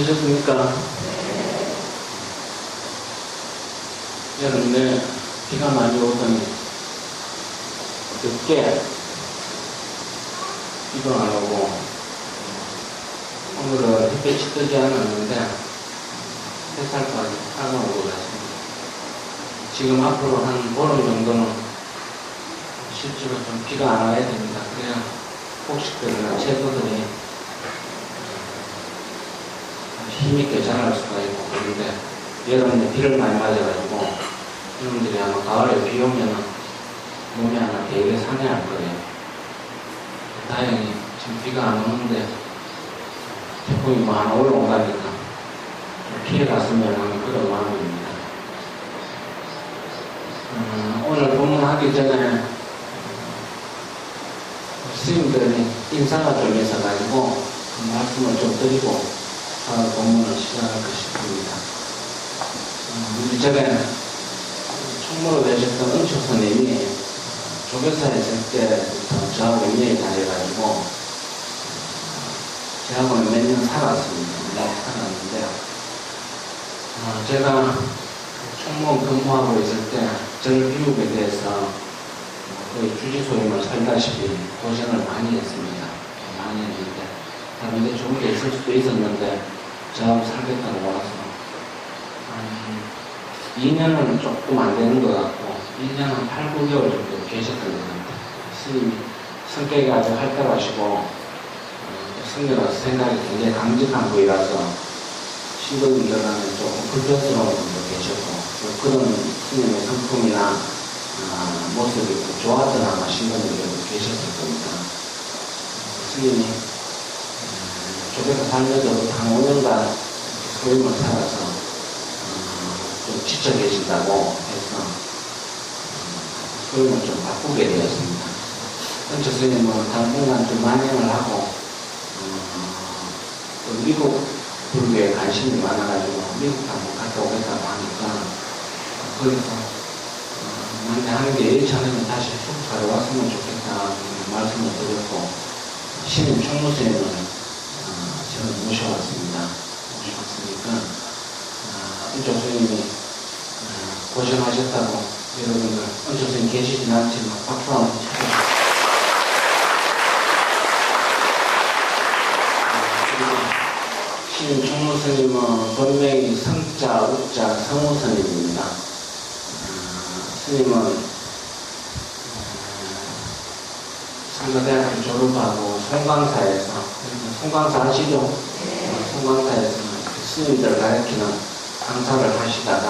되셨습니까? 여름에 비가 많이 오더니 늦게 비도 안 오고 오늘은 햇빛이 뜨지 않았는데 햇살도 아주 따가운 것 같습니다. 지금 앞으로 한 보름 정도는 실제로 좀 비가 안 와야 됩니다. 그래야 곡식들이나 채소들이 힘있게 자랄 수가 있고 그런데 여름에 비를 많이 맞아가지고 이놈들이 아마 가을에 비 오면은 몸이 아마 되게 상해할 거예요. 다행히 지금 비가 안 오는데 태풍이 뭐 하나 올라온다니까 좀 피해 갔으면 하는 그런 마음입니다. 오늘 본문하기 전에 스님들이 인사가 좀 있어가지고 말씀을 좀 드리고 본문을 시작할 것 싶습니다. 우리 전에 총무로 되셨던 은초 스님이 조교사에 있을 때부터 저하고 인연이 다해가지고 저하고는 몇 년 살았습니다. 살았는데 제가 총무 근무하고 있을 때 절교육에 대해서 거의 주지소임을 살다시피 고생을 많이 했습니다. 많이 했는데 다른 데 좋은 게 있을 수도 있었는데 저하고 살겠다고 와서 2년은 조금 안 되는 것 같고 1년 한 8, 9개월 정도 계셨던 것 같아요. 스님이 성격이 아주 활달하시고 성경에서 생각이 굉장히 강직한 분이라서 신도님들과는 조금 불편스러운 분도 계셨고 그런 스님의 성품이나 모습이 좀 좋았던 아마 신도님들도 계셨을 겁니다. 스님이 조교사 살면서도 한 5년간 소임을 살아서 좀 지쳐 계신다고 해서 소임을 좀 바꾸게 되었습니다. 은초 스님은 당분간 좀 만행을 하고 또 미국 불교에 관심이 많아가지고 미국 한번 갔다 오겠다고 하니까 거기서 만행하는 게 여의치 않으면 다시 수국사로 왔으면 좋겠다 말씀을 드렸고 신임 총무스님을 저는 모셔왔습니다. 모셔왔으니까 은초 스님이 고생하셨다고 여러분들 은초 스님 계시진 않지만 박수 한번 쳐주세요. 신임 총무스님은 본명이 성자, 우자, 성우스님입니다. 스님은 상가대학교 졸업하고 송광사에서 송광사 아시죠? 송광사에서 스님들 가르치는 강사를 하시다가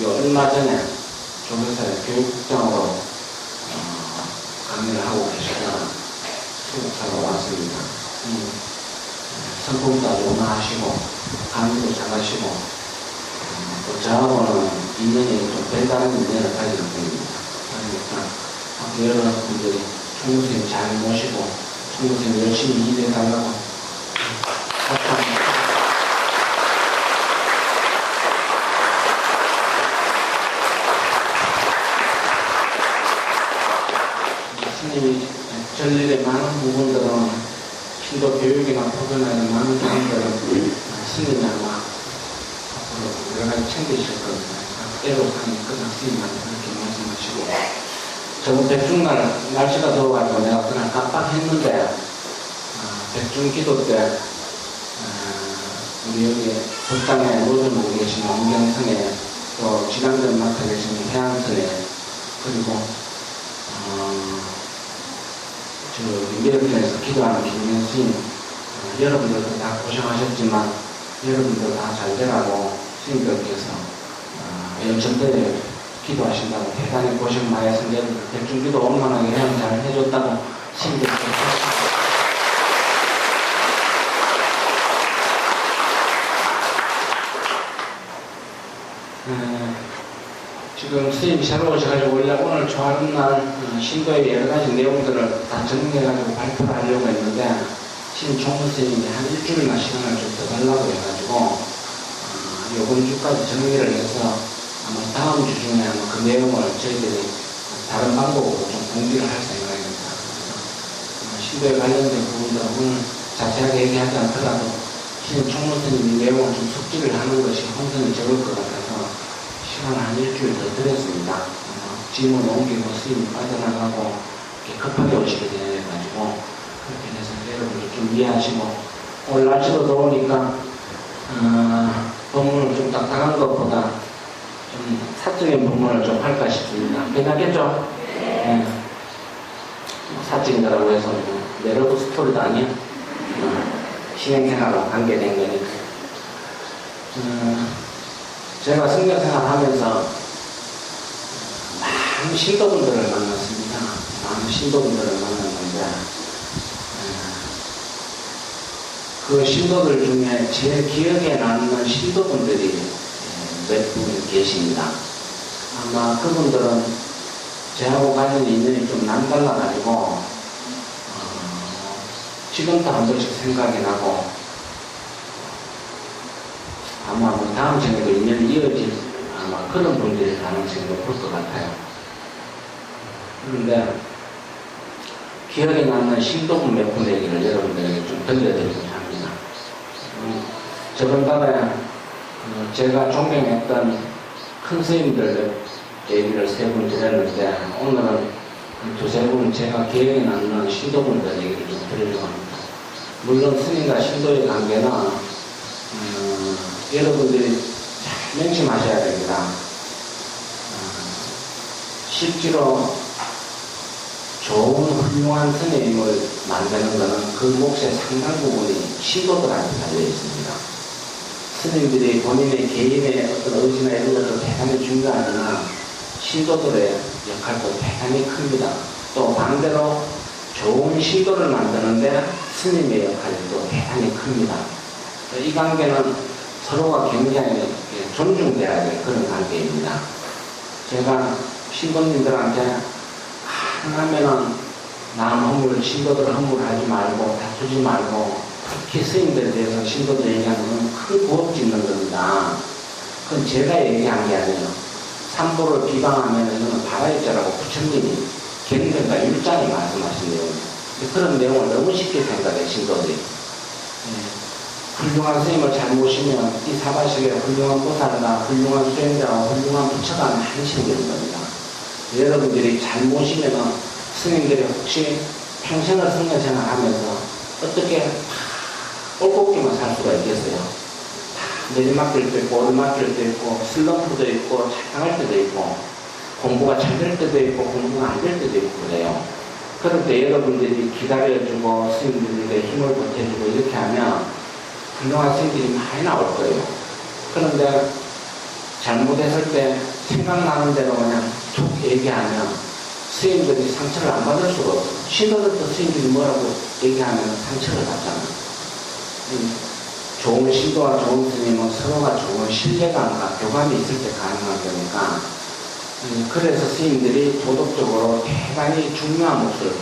얼마 전에 조교사의 교육국장으로 강의를 하고 계시다가 수국사로 왔습니다. 성품도 아주 온화하시고 강의도 잘하시고 또 저하고는 인연이 좀 별다른 인연을 가지고 있습니다. 그러니까 여러분들이 총무스님 잘 모시고 총무스님 열심히 일해달라고 스님이 전일의 많은 부분들은 신도 교육이나 포교나는 많은 부분들은 스님이 아마 앞으로 여러 가지 챙기실 겁니다. 애로사항이 그냥 스님한테 그렇게 말씀하시고 저번 백중날 날씨가 더워가지고 내가 그날 깜빡했는데 백중 기도 때 우리 여기 불당에 모든 계신 원경성에 또 지난전 맡아 계신 해안선에 그리고 미륵전에서 기도하는 김경 스님 여러분들도 다 고생하셨지만 여러분들 다 잘 되라고 스님들께서 연천대에 기도하신다고 대단히 고생 많이 했습니다. 백중기도 원만하게 잘 해줬다고 스님들께서 지금 스님이 새로 오셔가지고 원래 오늘 좋아하는 날 신도의 여러 가지 내용들을 다 정리해가지고 발표를 하려고 했는데 신 총무스님이 한 일주일만 시간을 좀 더 달라고 해가지고 이번 주까지 정리를 해서 아마 다음 주 중에 아마 그 내용을 저희들이 다른 방법으로 좀 공개를 할 생각입니다. 신도에 관련된 부분들은 오늘 자세하게 얘기하지 않더라도 신임 총무스님 내용을 좀 숙지를 하는 것이 혼선이 적을 것 같아서 시간을 한 일주일 더 드렸습니다. 짐을 옮기고 스님이 빠져나가고 이렇게 급하게 오시게 돼가지고 그렇게 돼서 여러분들 좀 이해하시고 오늘 날씨도 더우니까 법문을 좀 딱딱한 것보다 좀 사적인 법문을 좀 할까 싶습니다. 괜찮겠죠? 네. 사적인 거라고 해서 내 러브 스토리도 아니야. 신행생활과 관계된 거니까. 제가 승려생활 하면서 많은 신도분들을 만났습니다. 많은 신도분들을 만났는데 그 신도들 중에 제 기억에 남는 신도분들이 몇 분 계십니다. 아마 그분들은 저하고 가진 인연이 좀 남달라가지고 지금도 한 번씩 생각이 나고 아마 다음 생에도 인연이 이어질 아마 그런 분들이 가능성이 높을 것 같아요. 그런데 기억에 남는 신도분 몇 분 얘기를 여러분들에게 좀 들려드리고자 합니다. 저번 달에 제가 존경했던 큰 스님들 얘기를 세 분 드렸는데 오늘은 두세 분 제가 기억에 남는 신도분들 얘기를 좀 드리려고 합니다. 물론 스님과 신도의 관계는 여러분들이 잘 명심하셔야 됩니다. 실제로 좋은 훌륭한 스님을 만드는 것은 그 몫의 상당 부분이 신도들한테 달려 있습니다. 스님들이 본인의 개인의 어떤 의지나 이런 것도 대단히 중요하지만 신도들의 역할도 대단히 큽니다. 또 반대로 좋은 신도를 만드는데 스님의 역할도 대단히 큽니다. 이 관계는 서로가 굉장히 존중돼야 될 그런 관계입니다. 제가 신도님들한테 하면은 남 허물, 신도들 허물하지 말고 다투지 말고 특히 스님들에 대해서 신도들 얘기하는 건 큰 부업 짓는 겁니다. 그건 제가 얘기한 게 아니에요. 삼보를 비방하면은 바라입자라고 부처님이 경전과 율장이 말씀하신 내용이에요. 그런 내용을 너무 쉽게 생각해 신도들이. 훌륭한 스님을 잘 모시면 이 사바식에 훌륭한 보살과 훌륭한 수행자와 훌륭한 부처가 많이 생기는 겁니다. 여러분들이 잘 모시면은 스님들이 혹시 평생을 승려생활 하면서 어떻게 꼴꼽기만 살 수가 있겠어요? 내리막길 도 있고 오르막길 도 있고 슬럼프도 있고 착상할 때도 있고 공부가 잘 될 때도 있고 공부가 안 될 때도 있고 그래요. 그럴 때 여러분들이 기다려주고 스님들에게 힘을 보태주고 이렇게 하면 훌륭한 스님들이 많이 나올 거예요. 그런데 잘못했을 때 생각나는 대로 그냥 툭 얘기하면 스님들이 상처를 안 받을 수가 없어요. 신도들도 스님들이 뭐라고 얘기하면 상처를 받잖아요. 좋은 신도와 좋은 스님은 서로가 좋은 신뢰감과 교감이 있을 때 가능한 거니까 그래서 스님들이 도덕적으로 대단히 중요한 몫을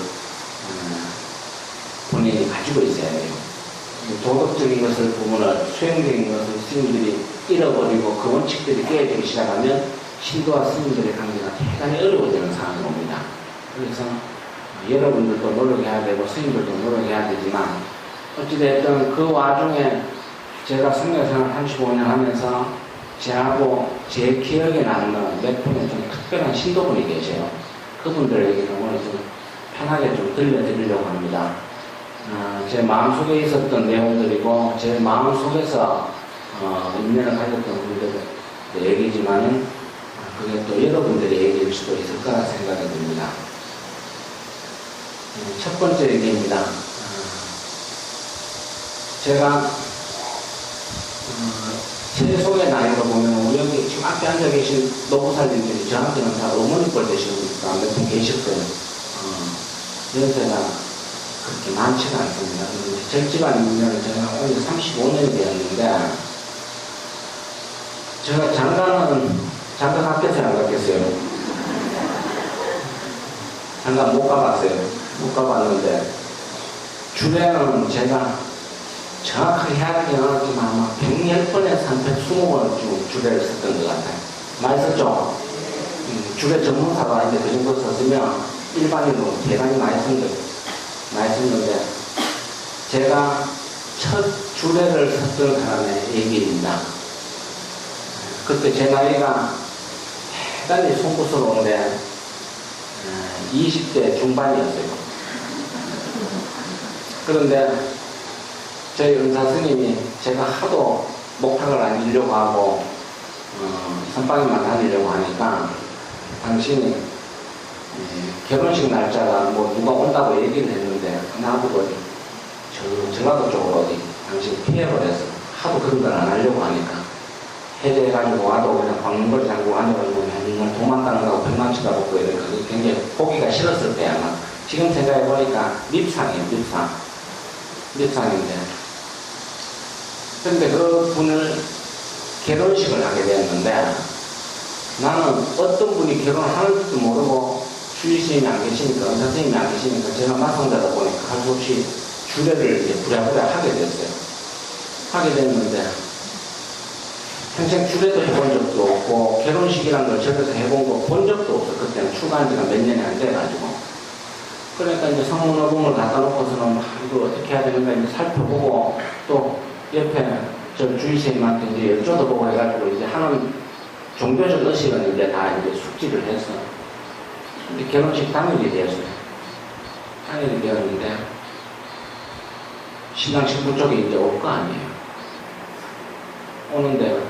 본인이 가지고 있어야 돼요. 도덕적인 것을 부분을 수행적인 것을 스님들이 잃어버리고 그 원칙들이 깨어지기 시작하면 신도와 스님들의 관계가 대단히 어려워지는 상황이 옵니다. 그래서 여러분들도 노력해야 되고 스님들도 노력해야 되지만 어찌됐든 그 와중에 제가 승려생활 35년 하면서 저하고 제 기억에 남는 몇 분의 좀 특별한 신도분이 계세요. 그분들에게 오늘 좀 편하게 좀 들려드리려고 합니다. 제 마음속에 있었던 내용들이고 제 마음속에서 인연을 가졌던 분들의 얘기지만은 그게 또 여러분들의 얘기일 수도 있을 거라 생각이 듭니다. 첫 번째 얘기입니다. 제가 제 속의 나이로 보면 우리 여기 지금 앞에 앉아 계신 노부살님들이 저한테는 다 어머니 뻘 되시는 분들 몇 분 계실 거예요. 연세가 그렇게 많지가 않습니다. 절집안 인연은 제가 오늘 35년이 되었는데 제가 장가 갔겠어요 안 갔겠어요? 장가 못 가봤어요. 못 가봤는데 주례는 제가 정확하게 해야하긴 하지만 아마 110번에서 한 120번쯤 주례를 썼던 것 같아요. 많이 썼죠? 주례 전문사가 아닌데 그 정도 썼으면 일반인으로 대단히 많이 쓴 거예요. 많이 썼는데 제가 첫 주례를 섰던 사람의 얘기입니다. 그때 제 나이가 대단히 송구스러운데 20대 중반이었어요. 그런데 저희 은사 스님이 제가 하도 목탁을 안 주려고 하고 선방에만 다니려고 하니까 당신이 결혼식 날짜가 뭐 누가 온다고 얘기를 했는데 나보고 전라도 쪽으로 어디 당신 피해를 해서 하도 그런 걸 안 하려고 하니까 해제해가지고 와도 그냥 광문걸 잠그고 앉아가지고 맨날 도망가는다고 백만치가 먹고 이러니까 굉장히 보기가 싫었을 때 아마 지금 생각해보니까 밉상이에요. 밉상인데 근데 그 분을 결혼식을 하게 됐는데 나는 어떤 분이 결혼하는지도 모르고 주의스님이 안 계시니까 선생님이 안 계시니까 제가 마성자다 보니까 할 수 없이 주례를 이제 부랴부랴 하게 됐어요. 하게 됐는데 평생 주례도 해본 적도 없고 결혼식이란 걸 저기서 해본 거 본 적도 없어. 그때는 출가한 지가 몇 년이 안 돼가지고 그러니까 이제 성문어봉을 갖다 놓고서는 막 이거 어떻게 해야 되는가 이제 살펴보고 또 옆에 저 주의스님한테 이제 여쭤보고 해가지고 이제 하는 종교적 의식은 이제 다 이제 숙지를 해서 근데 결혼식 당일이 되었어요. 당일이 되었는데 신랑 신부 쪽에 이제 올 거 아니에요. 오는데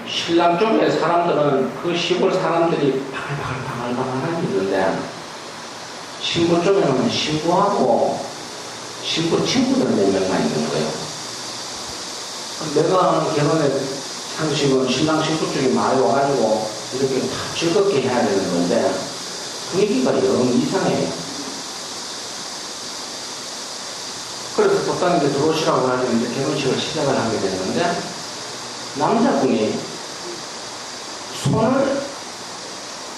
신랑 쪽에 사람들은 그 시골 사람들이 바글바글바글바글 있는데 신부 쪽에는 신부하고 신부 친구들 몇 명만 있는 거예요. 내가 결혼에 상식은 신랑 신부 쪽에 많이 와가지고 이렇게 다 즐겁게 해야 되는 건데 분위기가 영 이상해요. 그래서 보통 이제 들어오시라고 해가지고 이제 결혼식을 시작을 하게 됐는데 남자분이 손을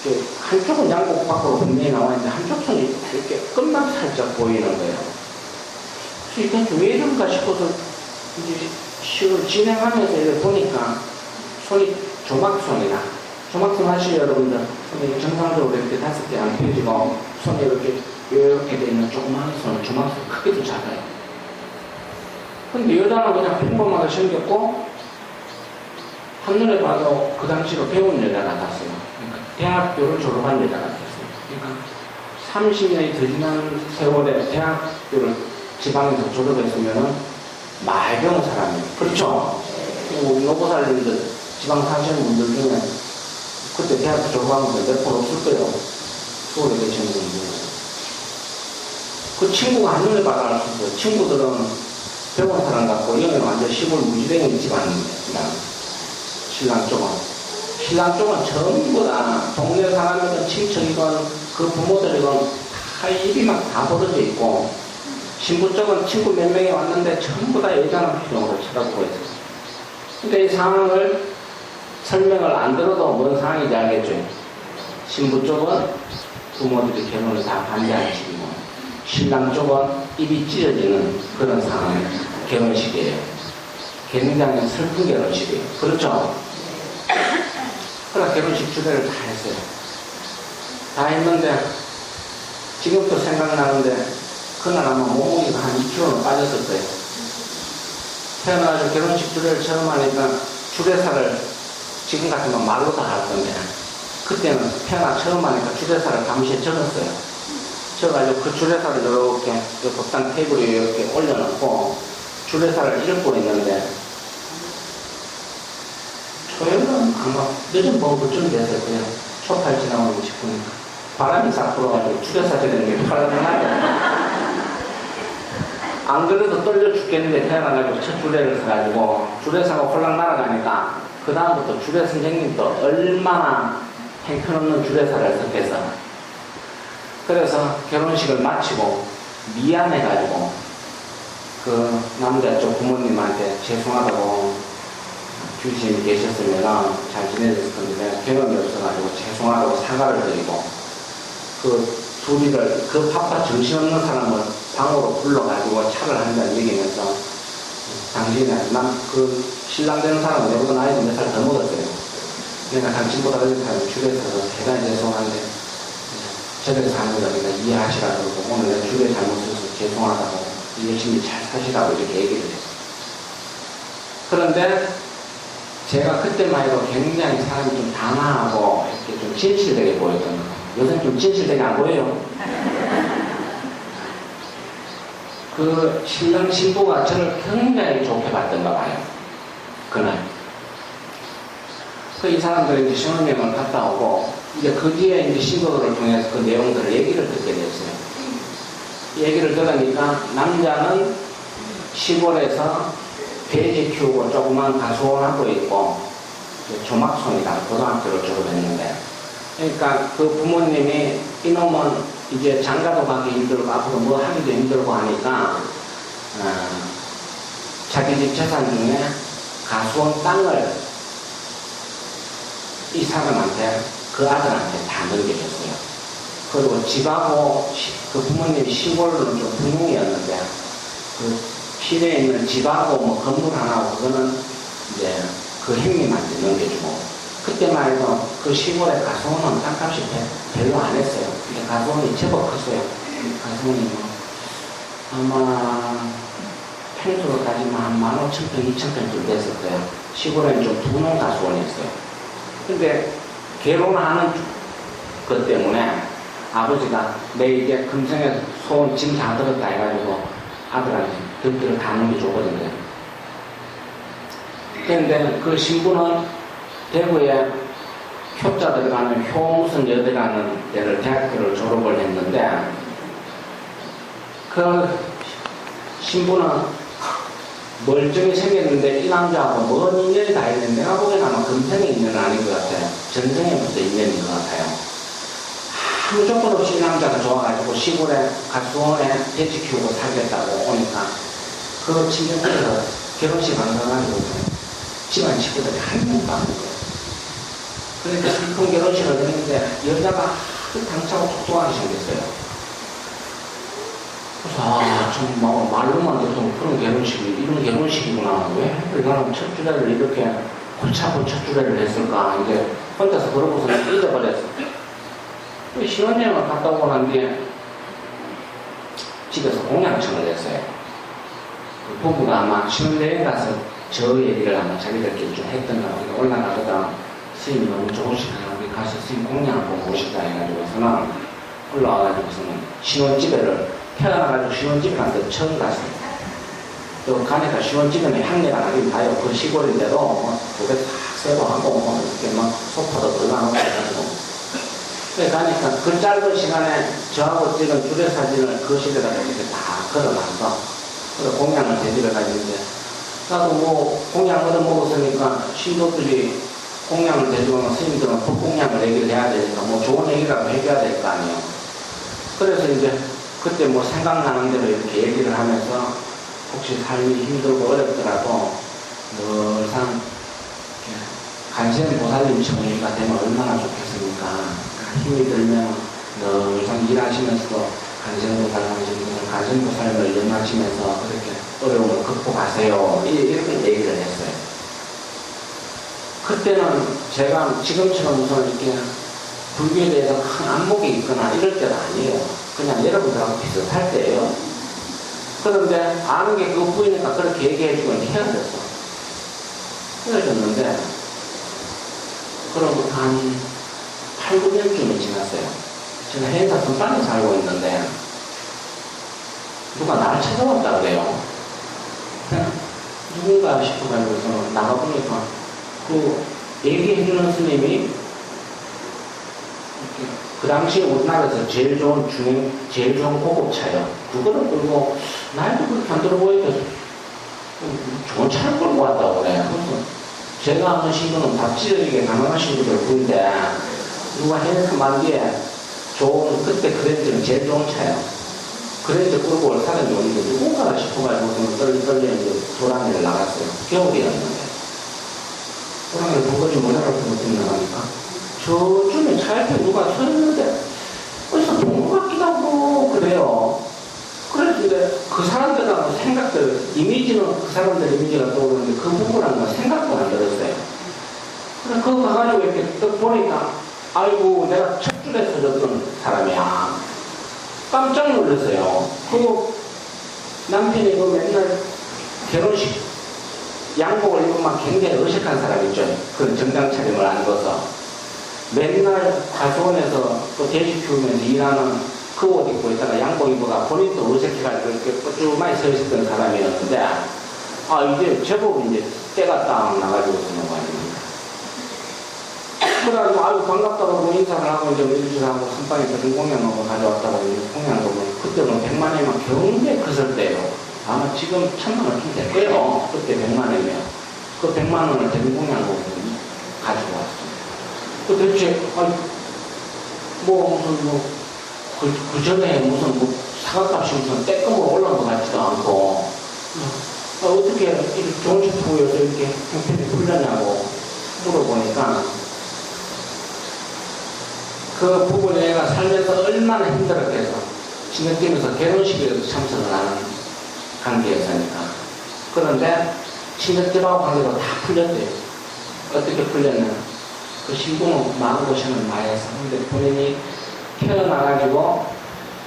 이렇게 한쪽은 양복 밖으로 분명히 나와 있는데 한쪽 손이 이렇게 끝만 살짝 보이는 거예요. 그래서 이게 왜 이런가 싶어서 이제 식을 진행하면서 이렇게 보니까 손이 조막손이나 조막손 하시죠 여러분들. 손이 정상적으로 이렇게 5개 안 펴지고 손이 이렇게 돼 있는 조그마한 손은 조막손 크기도 작아요. 근데 여자는 그냥 평범하게 생겼고 한눈에 봐도 그 당시로 배운 여자 같았어요. 그러니까 대학교를 졸업한 여자 같았어요. 그러니까 30년이 더 지난 세월에 대학교를 지방에서 졸업했으면은 많이 배운 사람이에요. 그렇죠? 우리 노고살님들 지방 사시는 분들 중에 그때 대학교 졸업한 분들 몇 번 없을 거예요. 서울에 계시는 분들. 그 친구가 한눈에 봐도 알 수 있어요. 친구들은 배운 사람 같고 여기는 완전 시골 무지랭이 집안입니다. 신랑 쪽은. 신랑 쪽은 전부 다 동네 사람이든 친척이든 그 부모들이든 다 입이 막 다 벌어져 있고 신부 쪽은 친구 몇 명이 왔는데 전부 다 여자는 필요로 쳐다보고 있어요. 근데 이 상황을 설명을 안 들어도 뭔 상황인지 알겠죠? 신부 쪽은 부모들이 결혼을 다 반대하시고 신랑 쪽은 입이 찢어지는 그런 상황의 결혼식이에요. 굉장히 슬픈 결혼식이에요. 그렇죠? 그래서 결혼식 주례를 다 했어요. 다 했는데 지금도 생각나는데 그날 아마 몸무게가 한 2kg는 빠졌을 거예요. 태어나서 결혼식 주례를 처음 하니까 주례사를 지금 같으면 말로 다 할 건데 그때는 태어나 처음 하니까 주례사를 감시에 적었어요. 적어가지고 그 주례사를 이렇게 법당 테이블에 이렇게 올려놓고 주례사를 읽고 있는데 초여는 아마 늦은 그쯤 됐을 거예요. 초팔 지나오는 싶으니까 바람이 싹 불어가지고 주례사 되는 게 팔아나게 안 그래도 떨려 죽겠는데 태어나가지고 첫 주례를 서가지고 주례사가 홀랑 날아가니까 그 다음부터 주례 선생님도 얼마나 행편없는 주례사를 섞해서 그래서 결혼식을 마치고 미안해가지고 그 남자 쪽 부모님한테 죄송하다고 주신이 계셨으면 잘 지내셨을 건데 내가 경험이 없어가지고 죄송하다고 사과를 드리고 그 둘이를 그 바빠 정신없는 사람을 방으로 불러가지고 차를 한잔 얘기하면서 당신은 그 신랑 되는 사람은 내보다 나이도 몇 살 더 먹었어요. 내가 당신보다 어린 사람이 주례에서 대단히 죄송한데 저래서 하는 거니까 이해하시라고 그러고 오늘 내 주례 잘못해서 죄송하다고 열심히 잘 사시라고 이렇게 얘기를 했어요. 그런데 제가 그때만 해도 굉장히 사람이 좀 단아하고 이렇게 좀 진실되게 보였던 것 같아요. 요새는 좀 진실되게 안 보여요. 그 신랑 신부가 저를 굉장히 좋게 봤던가 봐요. 그날. 이 사람들이 이제 신혼여행을 갔다 오고, 이제 그 뒤에 이제 신부들을 통해서 그 내용들을 얘기를 듣게 됐어요. 얘기를 들으니까 남자는 시골에서 돼지 키우고 조그만 가수원 하고 있고, 조막손이다. 고등학교를 졸업했는데. 그러니까 그 부모님이 이놈은 이제 장가도 가기 힘들고 앞으로 뭐 하기도 힘들고 하니까 자기 집 재산 중에 가수원 땅을 이 사람한테 그 아들한테 다 넘겨줬어요. 그리고 집하고 그 부모님이 시골로는 좀 분홍이었는데 그 시내에 있는 집하고 뭐 건물 하나하고 그거는 이제 그 형님한테 넘겨주고 그때만 해도 그 시골의 가수원은 땅값이 별로 안 했어요. 근데 가수원이 제법 컸어요. 가수원이 뭐 아마 평수로 따지면 한 15,000평, 2,000평 됐을 거예요. 시골에는 좀 두농 가수원이었어요. 근데 결혼하는 것 때문에 아버지가 내 이제 금성에 소원 짐 다 들었다 해가지고 아들한테 덕들을 다 넘겨줬거든요. 그런데 그 신부는 대구에 효자 들어가는 효무슨 여대라는 데를 대학교를 졸업을 했는데 그 신부는 멀쩡히 생겼는데 이 남자하고 뭔 인연이 다 있는데 내가 보기에는 아마 금생의 인연은 아닌 것 같아요. 전생에부터 인연인 것 같아요. 아무 조건 없이 이 남자가 좋아가지고 시골에 가수원에 돼지 키우고 살겠다고 오니까 그 친구들에서 결혼식 안 가가지고 집안 친구들이 한 명도 안 오고 그러니까 슬픈 결혼식을 했는데 여자가 당차고 톡톡하게 생겼어요. 그래서 좀 말로만 듣던 그런 결혼식이 이런 결혼식이구나. 왜 나는 첫 주례를 이렇게 골차고 첫 주례를 했을까. 이제 혼자서 그러고서 잊어버렸어. 신혼여행을 갔다 오고 난 뒤에 집에서 공양청을 했어요. 그 부부가 아마 신혼여행 가서 저 얘기를 아마 자기들끼리 좀 했던가. 올라가다가 스님이 너무 좋으시다. 우리 가서 스님 공양 한번 보시다 해가지고서는 올라와가지고서는 신혼집에를 태어나가지고 신혼집에 갔는데 처음 갔어요. 또 가니까 신혼집에는 향내가 나긴 나요. 그 시골인데도 뭐 고개 탁 세고 하고 뭐 이렇게 막 소파도 들어가고 해가지고. 그래 가니까 그 짧은 시간에 저하고 찍은 주례 사진을 거실에다가 이렇게 다 걸어놨어. 그래서 공양을 대접해 가지는데 나도 뭐 공양 얻어 먹었으니까 신도들이 공양을 대주면 스님들은 그 공양을 얘기를 해야 되니까 뭐 좋은 얘기라도 해줘야 될 거 아니에요. 그래서 이제 그때 뭐 생각나는 대로 이렇게 얘기를 하면서 혹시 삶이 힘들고 어렵더라도 늘상 간센 보살님처럼 얘기가 되면 얼마나 좋겠습니까? 힘이 들면 늘상 일하시면서도 간센 보살 하시면서 간센 보살을 연하시면서 그렇게 어려움을 극복하세요. 이렇게 얘기를 했어요. 그때는 제가 지금처럼 우선 이렇게 불교에 대해서 큰 안목이 있거나 이럴 때가 아니에요. 그냥 여러분들하고 비슷할 때예요. 그런데 아는 게 그것뿐이니까 그렇게 얘기해주고 헤어졌어. 헤어졌는데 그로부터 한 8, 9년쯤이 지났어요. 제가 해외사 선반에 살고 있는데 누가 나를 찾아왔다 그래요. 누군가 싶어가지고서 나가보니까 그 얘기해주는 스님이 그 당시에 우리나라에서 제일 좋은 고급차요. 그거를 끌고, 나이도 그렇게 안 들어 보이니까 좋은 차를 끌고 왔다고 그래요. 그래서 제가 아는 신부는 답지르게 가능한 신부들 보인데, 누가 해외에서 만기에 좋은, 그때 그랜저는 제일 좋은 차요. 그랜저 끌고 올 사람이 없는데, 누군가 싶어가지고 떨리는 도랑이를 나갔어요. 겨울이었는데. 도랑이를 본거지 모자를 못 나가니까. 저쯤에 차 옆에 누가 서 있는데 어디서 본 것 같기도 하고 그래요. 그래서 그 사람들하고 생각들, 이미지는 그 사람들 이미지가 떠오르는데 그 부분하고는 생각도 안 들었어요. 그래 그거 가가지고 이렇게 딱 보니까 아이고 내가 첫 줄에 서줬던 사람이야. 깜짝 놀랐어요. 그거 남편이 그 맨날 결혼식 양복을 입으면 굉장히 어색한 사람 있죠. 그런 정장 차림을 안 입어서. 맨날 가수원에서 또 돼지 키우면서 일하는 그 옷 입고 있다가 양복 입어가 본인도 어색해가지고 이렇게 쭈쭈많이 서 있었던 사람이었는데, 이제 제법 이제 때가 딱 나가지고 그런 거 아닙니까? 그래가지고 아유 반갑다고 인사를 하고 이제 일주일하고 선방에서 공양하고 가져왔다고 이제 공양하고 그때는 100만 원이면 굉장히 컸을 때요. 아마 지금 1000만 원 좀 될 거예요. 그때 100만 원이면. 그 100만 원을 대공양하고 가지고 왔어요. 그 대체 그 전에 무슨 사과값이 무슨 떼끔으로 올라온 것 같지도 않고 어떻게 이렇게 좋은 식품이어서 이렇게 형편이 풀렸냐고 물어보니까 그 부부애가 살면서 얼마나 힘들었겠어. 친척집에서 결혼식에도 참석을 하는 관계였으니까. 그런데 친척집하고 관계가 다 풀렸대요. 어떻게 풀렸냐. 그 신부는 마음고생을 많이 해서 근데 본인이 태어나가지고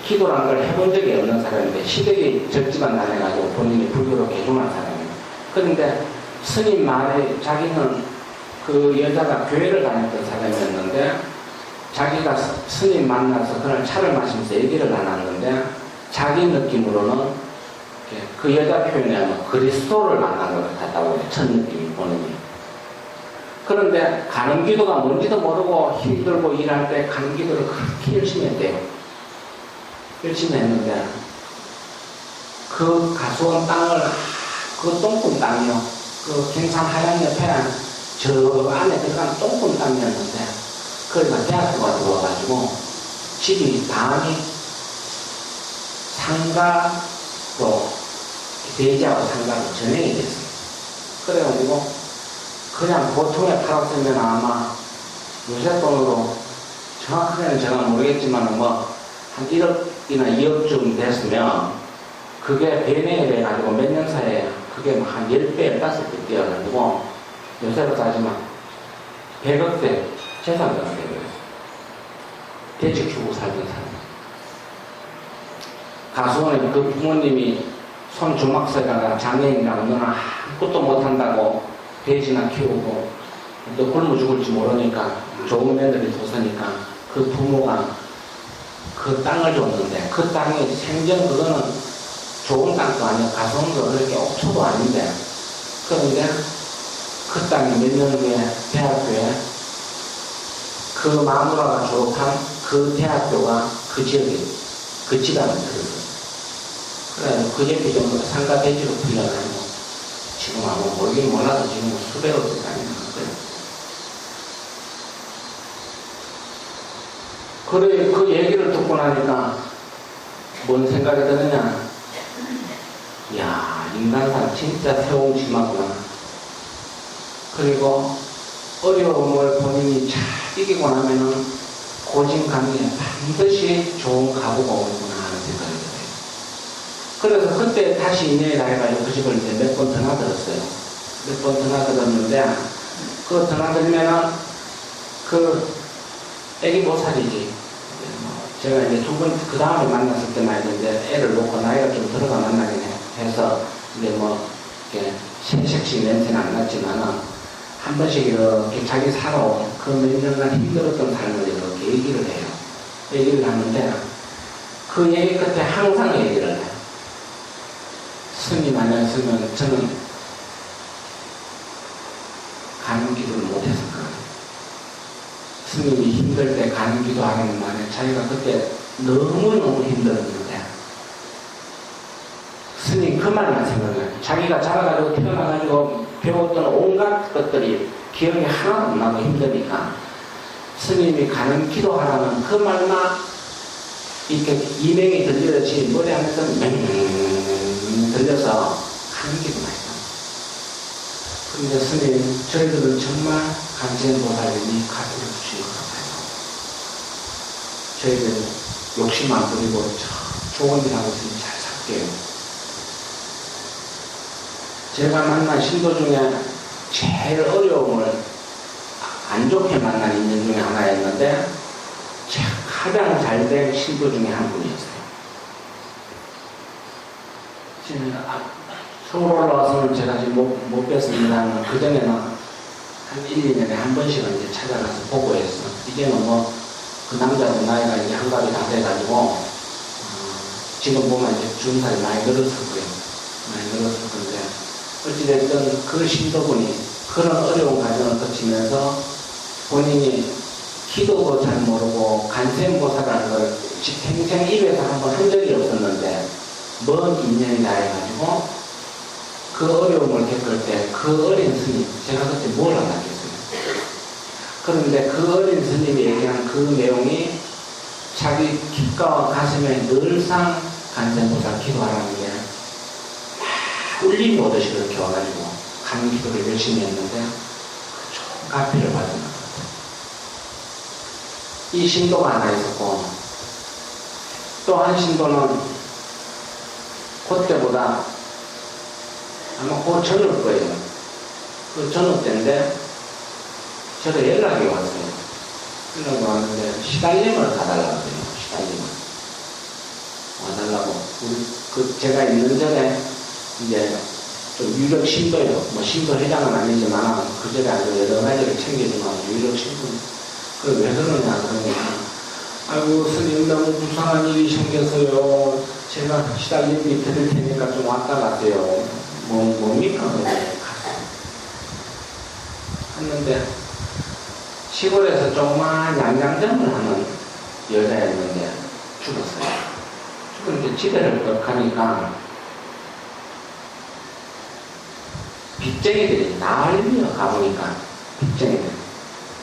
기도란 걸 해본 적이 없는 사람인데 시댁이 적지만 다녀가지고 본인이 불교로 개종한 사람이에요. 그런데 스님 말에 자기는 그 여자가 교회를 다녔던 사람이었는데 자기가 스님 만나서 그날 차를 마시면서 얘기를 나눴는데 자기 느낌으로는 그 여자 표현에 하면 그리스도를 만난 것 같다고 해요. 첫 느낌이 본인이. 그런데 가는 기도가 뭔지도 모르고 힘들고 일할 때 가는 기도를 그렇게 열심히 했대요. 열심히 했는데 그 가수원 땅을 그 똥꿈 땅이요. 그 경산 하양 옆에 저 안에 들어간 똥꿈 땅이었는데 거기가 대학교가 들어와가지고 집이 방이 상가로 대지하고 상가로 전행이 됐어요. 그래가지고 그냥 보통에 팔았으면 아마 요새 돈으로 정확하게는 제가 모르겠지만 한 1억이나 2억쯤 됐으면 그게 배매에 돼가지고 몇 년 사이에 그게 한 10배, 15배 뛰어가지고 요새로 따지면 100억대 재산가가 되고요. 돼지 키우고 살던 사람. 가수원에 그 부모님이 손 주막서다가 장애인이라고 너는 아무것도 못한다고 돼지나 키우고 또 굶어 죽을지 모르니까 좋은 며느리 뒀으니까 그 부모가 그 땅을 줬는데 그 땅이 생전 그거는 좋은 땅도 아니고 가수원도 그렇게 옥초도 아닌데 그런데 그 땅이 몇 년 후에 대학교에 그 마누라가 졸업한 그 대학교가 그 지역에 그 집안에 들었어요. 그래서 그 옆에 전부 상가 대지로 풀려가지고 지금 아마 모르긴 몰라도 지금 수백억 대단히 나왔어요. 그래, 그 얘기를 듣고 나니까 뭔 생각이 드느냐. 이야, 인간상 진짜 세옹지마구나. 그리고 어려움을 본인이 잘 이기고 나면은 고진감리에 반드시 좋은 가구가 오는구나 하는 생각이 들어요. 그래서 그때 다시 인연이 나해가지고 그 집을 이제 몇 번 드나들었어요. 몇 번 드나들었는데, 그 드나들면은, 그, 애기 못 살이지. 제가 이제 두 번, 그 다음에 만났을 때만 해도 이제 애를 놓고 나이가 좀 들어가 만나긴 해서, 이제 이렇게 색시 냄새는 안 났지만은, 한 번씩 이렇게 자기 살아온 그 몇 년간 힘들었던 삶을 이렇게 얘기를 해요. 얘기를 하는데, 그 얘기 끝에 항상 얘기를 해요. 스님 아니었으면 저는 가는 길을 못했을 거예요. 스님이 힘들 때 가는 기도 하는 말에 자기가 그때 너무너무 힘들었는데 스님 그 말만 생각나요. 자기가 자라가지고 태어나가지고 배웠던 온갖 것들이 기억이 하나도 안 나고 힘드니까 스님이 가는 기도하라는 그 말만 이렇게 이명이 들리듯이 머리 안에서 맹 들려서 가는 기도만 했어요. 그런데 스님, 저희들은 정말 간센보살님이 가르쳐 주신 것 같아요. 저희들 욕심 안 부리고 좋은 일 하고 있으니 잘 살게요. 제가 만난 신도 중에 제일 어려움을 안 좋게 만난 인연 중에 하나였는데 가장 잘된 신도 중에 한 분이었어요. 서울 올라와서는 제가 지금 못 뵀습니다만 그전에는 한 1, 2년에 한 번씩은 이제 찾아가서 보고해서 이제는 뭐 그 남자도 나이가 이제 한갑이 다 돼가지고 지금 보면 이제 준살이 많이 늘었을 거예요. 많이 늘었을 건데 어찌됐든 그 신도분이 그런 어려운 과정을 거치면서 본인이 기도도 잘 모르고 간센보살이라는 걸 평생 입에서 한번 한 적이 없었는데 먼 인연이다 해가지고 그 어려움을 겪을 때 그 어린 스님, 제가 그때 뭘 알았겠어요. 그런데 그 어린 스님이 얘기한 그 내용이 자기 귓가와 가슴에 늘상 간센보살 기도하라는 게 울림이 오듯이 그렇게 와가지고 간 기도를 열심히 했는데 그 좋은 가피를 받은 것 같아요. 이 신도가 하나 있었고 또 한 신도는 그때보다 아마 그 저녁 거예요. 그 저녁 때인데 저도 연락이 왔어요. 연락이 왔는데 시달림을 가달라고 해요. 시달림을 와달라고. 제가 있는 전에 이제 좀 유력 신도예요. 뭐 신도 회장은 아니지만 그 전에 아주 여러 가지를 챙겨주는 유력 신도. 그걸 왜 그러냐 그러니까 아이고 스님 너무 불쌍한 일이 생겨서요. 제가 시달림이 드릴 테니까 좀 왔다 가세요. 뭡니까? 했는데 시골에서 조그만 양장점을 하는 여자였는데 죽었어요. 죽었는데 집에를 또 가니까 빚쟁이들이 난리가 가보니까 빚쟁이들.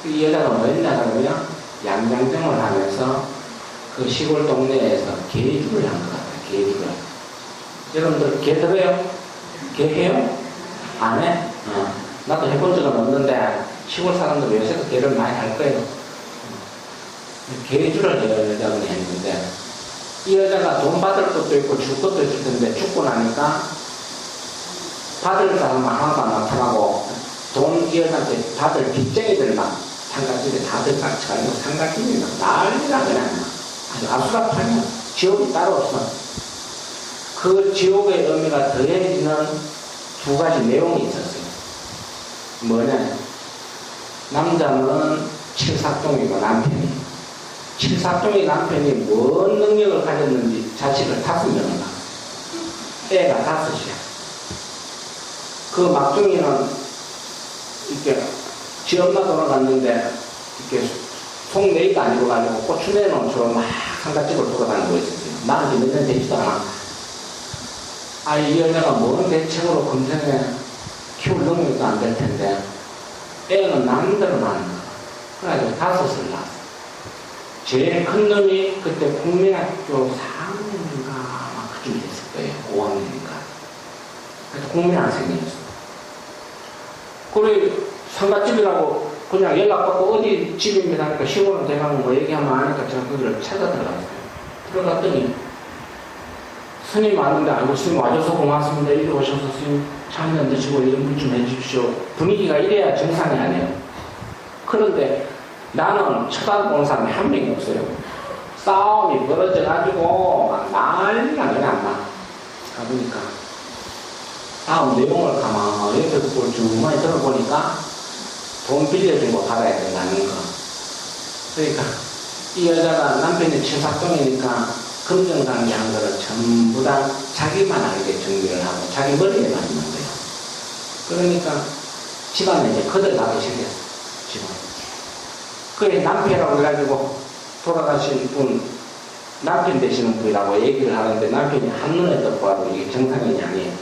이 여자가 뭐였냐 그러면 양장점을 하면서 그 시골 동네에서 개주를 한 것 같아요. 개주를. 여러분들 개 들어요? 개 해요? 안 해? 나도 해본 적은 없는데 시골 사람들 요새도 개를 많이 할 거예요. 개주를 여자분이 했는데 이 여자가 돈 받을 것도 있고 줄 것도 있을 텐데 죽고 나니까 받을 사람은 하나도 안 나타나고 이 여자한테 받을 빚쟁이들만 상가집에 다들 같이가지고 상가집이 막 난리가 그냥 아주 아수라장이야. 지옥이 따로 없어. 그 지옥의 의미가 더해지는 두 가지 내용이 있었어요. 뭐냐? 남자는 칠삭동이고 남편이. 칠삭동의 남편이 뭔 능력을 가졌는지 자식을 5명을 낳아. 애가 5이야. 그 막둥이는 이렇게 지 엄마 돌아갔는데 이렇게 속내기가 아니고 가지고 고추내는 처럼 막 상가집을 돌아다니고 있었어요. 나는 몇 년 되지도 않아. 이 여자가 뭔 대책으로 금생에 키울 능력도 안 될 텐데 애는 남대로 낳는 거야. 그래가지고 5을 낳았어. 제일 큰 놈이 그때 국민학교 4학년인가 막 그쯤 됐을 거예요. 5학년인가. 그래서 국민학생이었어. 그래 상가집이라고 그냥 연락받고 어디 집입니다 하니까 시골은 대강 뭐 얘기하면 아니까 제가 거기를 찾아 들어갔어요. 들어갔더니 스님 왔는데 아이고 스님 와줘서 고맙습니다. 이리 오셔서 스님 참여 드시고 이런 분 좀 해주십시오. 분위기가 이래야 정상이 아니에요. 그런데 나는 쳐다보는 사람이 한 명이 없어요. 싸움이 벌어져가지고 막 난리가 그냥 막 가보니까 다음 내용을 가만히 옆에서 볼 주머니 들어보니까 돈 빌려준 거 받아야 된다는 거. 그러니까 이 여자가 남편이 칠삭동이니까 금정당기 한 거를 전부 다 자기만 알게 정리를 하고 자기 머리에만 있는 거예요. 그러니까 집안에 이제 거들나기 시작했어. 집안. 그래 남편이라고 해가지고 돌아가신 분 남편 되시는 분이라고 얘기를 하는데 남편이 한눈에 떡 봐도 이게 정상인이 아니에요.